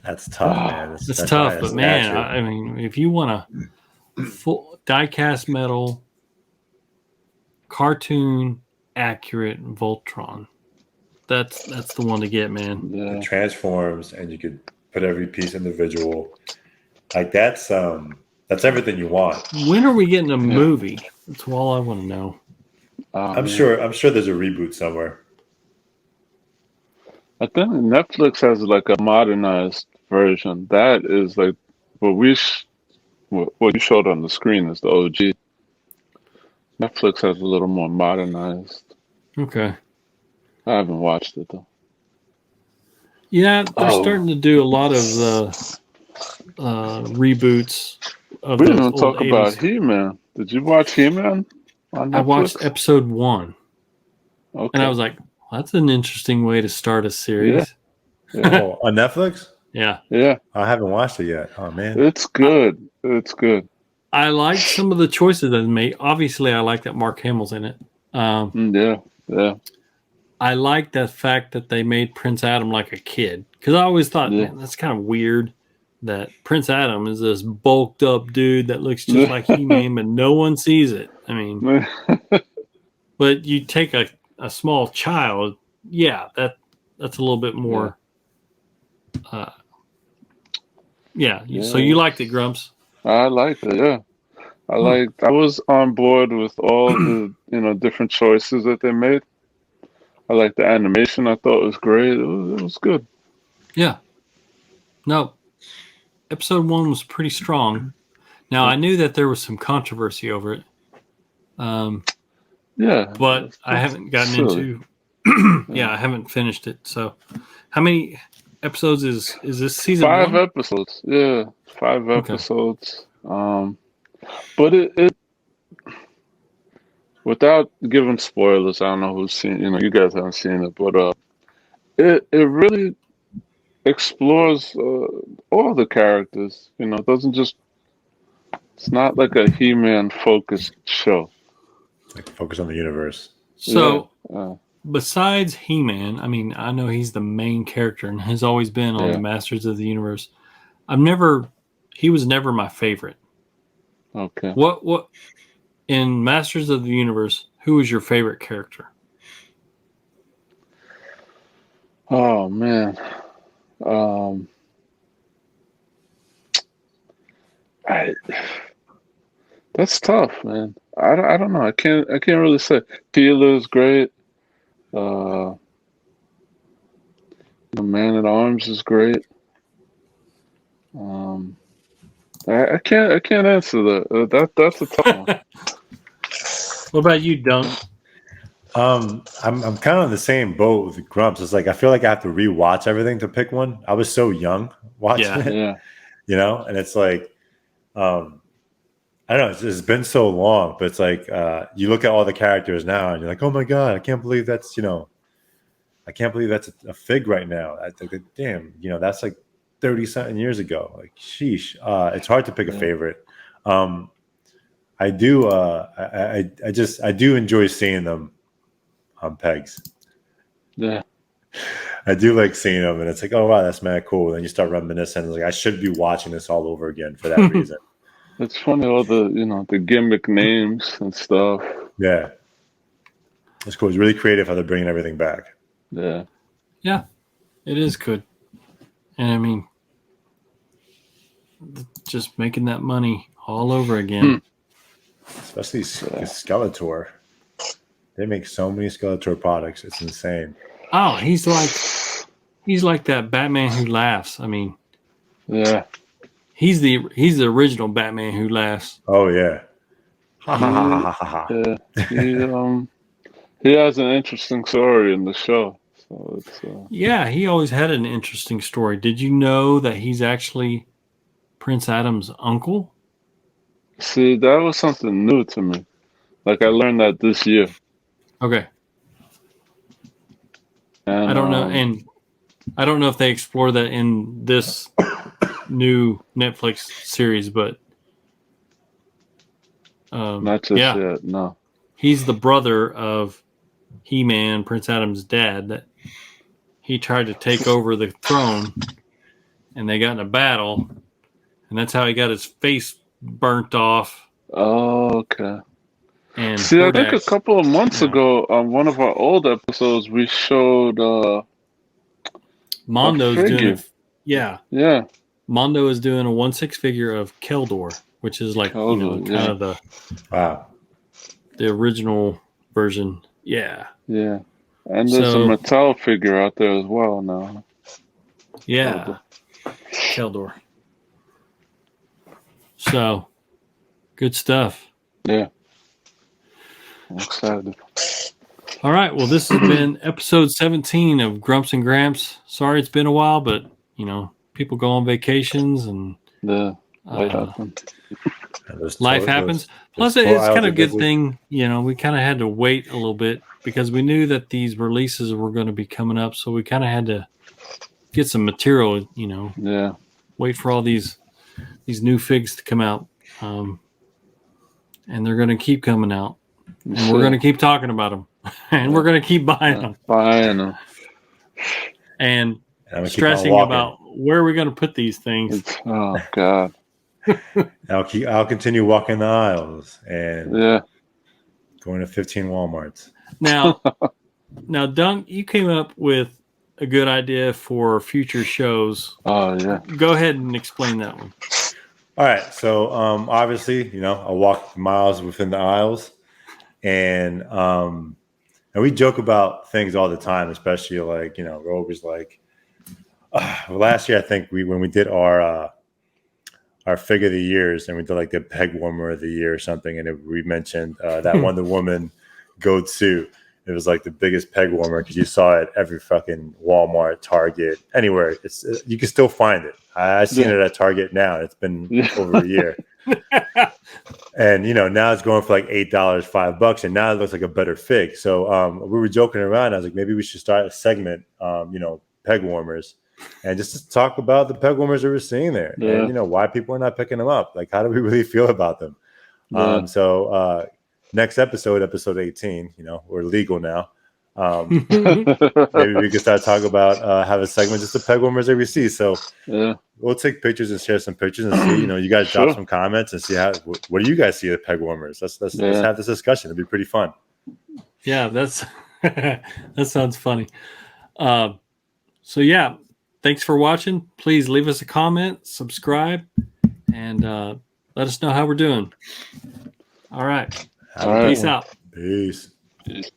That's tough, man. That's tough, but man, I mean, if you want a full die-cast metal, cartoon accurate Voltron, that's the one to get, man. Yeah. It transforms, and you could put every piece individual. Like that's everything you want. When are we getting a movie? That's all I want to know. I'm sure there's a reboot somewhere. I think Netflix has like a modernized version. That is like what you showed on the screen is the OG. Netflix has a little more modernized. Okay. I haven't watched it though. Yeah, they're starting to do a lot of the reboots of We those didn't even old talk 80s. about He-Man. Did you watch He-Man on Netflix? I watched episode 1, Okay. and I was like, well, that's an interesting way to start a series. Oh, on Netflix? Yeah. Yeah. I haven't watched it yet. Oh man, It's good. It's good. I like some of the choices that they made. Obviously, I like that Mark Hamill's in it. Yeah. I like the fact that they made Prince Adam like a kid. Because I always thought, man, that's kind of weird that Prince Adam is this bulked up dude that looks just like He-Man, but no one sees it. I mean, but you take a small child, that's a little bit more. So you liked it, Grumps? I liked it, yeah. I was on board with all the, different choices that they made. I liked the animation. I thought it was great. It was good. Yeah. No. Episode 1 was pretty strong. Now, I knew that there was some controversy over it. But I haven't gotten into I haven't finished it. So, how many episodes is this season? 5 1? episodes. Yeah, 5 episodes. But it without giving spoilers, I don't know who's seen. You guys haven't seen it, but it really explores all the characters. It doesn't just. It's not like a He-Man focused show. Like focus on the universe. So, besides He-Man, I mean, I know he's the main character and has always been on the Masters of the Universe. He was never my favorite. Okay. What in Masters of the Universe, who was your favorite character? Oh man. That's tough, man. I don't know. I can't really say. Peeler's great. The Man at Arms is great. I can't answer that. That's a tough one. What about you, Dunk? I'm kind of on the same boat with Grumps. It's like I feel like I have to rewatch everything to pick one. I was so young watching Yeah. it, Yeah. you know, and it's like I don't know, it's been so long, but it's like you look at all the characters now and you're like, oh my god, I can't believe that's a fig right now. I think that, damn, that's like 30 something years ago. Like, sheesh. It's hard to pick a favorite. I do I do enjoy seeing them on pegs. Yeah. I do like seeing them, and it's like, oh wow, that's mad cool. And then you start reminiscing. It's like, I should be watching this all over again for that reason. It's funny, all the gimmick names and stuff. Yeah, it's cool. It's really creative how they're bringing everything back. Yeah. Yeah, it is good. And I mean, just making that money all over again. Especially Skeletor. They make so many Skeletor products. It's insane. Oh, he's like that Batman who laughs. I mean, Yeah. he's the original Batman who laughs. Oh yeah. Ha ha ha ha ha ha. Yeah. He has an interesting story in the show. So it's Yeah, he always had an interesting story. Did you know that he's actually Prince Adam's uncle? see, that was something new to me. Like, I learned that this year. Okay. And I don't know, and I don't know if they explore that in this new Netflix series, but not just yet, no. he's the brother of He-Man, Prince Adam's dad. That he tried to take over the throne, and they got in a battle, and that's how he got his face burnt off. Oh, okay. And see, I think a couple of months ago on one of our old episodes, we showed Mondo's doing yeah. Mondo is doing a 1/6 figure of Keldor, which is like kind of the original version. Yeah. Yeah. And there's a Mattel figure out there as well now. Yeah. Keldor. So, good stuff. Yeah. I'm excited. All right. Well, this has been episode 17 of Grumps and Gramps. Sorry it's been a while, but, people go on vacations and life happens. Life happens. Plus, it's kind of a good thing, we kind of had to wait a little bit because we knew that these releases were going to be coming up. So we kind of had to get some material, Yeah. wait for all these new figs to come out. And they're going to keep coming out. And we're going to keep talking about them. And we're going to keep buying them. And stressing about where we're going to put these things. Oh, God. I'll continue walking the aisles and going to 15 Walmarts. Now, Dunk, you came up with a good idea for future shows. Oh, yeah. Go ahead and explain that one. All right. So, obviously, I walk miles within the aisles, and we joke about things all the time, especially like, we're always like, last year, I think when we did our figure of the years, and we did like the peg warmer of the year or something, and we mentioned that Wonder Woman goat suit. It was like the biggest peg warmer because you saw it every fucking Walmart, Target, anywhere. You can still find it. I've seen it at Target now. It's been over a year. And now it's going for like $8, $5, and now it looks like a better fig. So we were joking around. I was like, maybe we should start a segment, peg warmers, and just to talk about the peg warmers that we're seeing there, and why people are not picking them up. Like, how do we really feel about them? So next episode 18, we're legal now. Maybe we can start talking about have a segment just the peg warmers that we see. So we'll take pictures and share some pictures and see. You guys drop some comments and see what do you guys see of peg warmers. Let's have this discussion. It'd be pretty fun. Yeah, that's that sounds funny. So yeah, thanks for watching. Please leave us a comment, subscribe, and let us know how we're doing. All right. Peace out. Peace. Peace.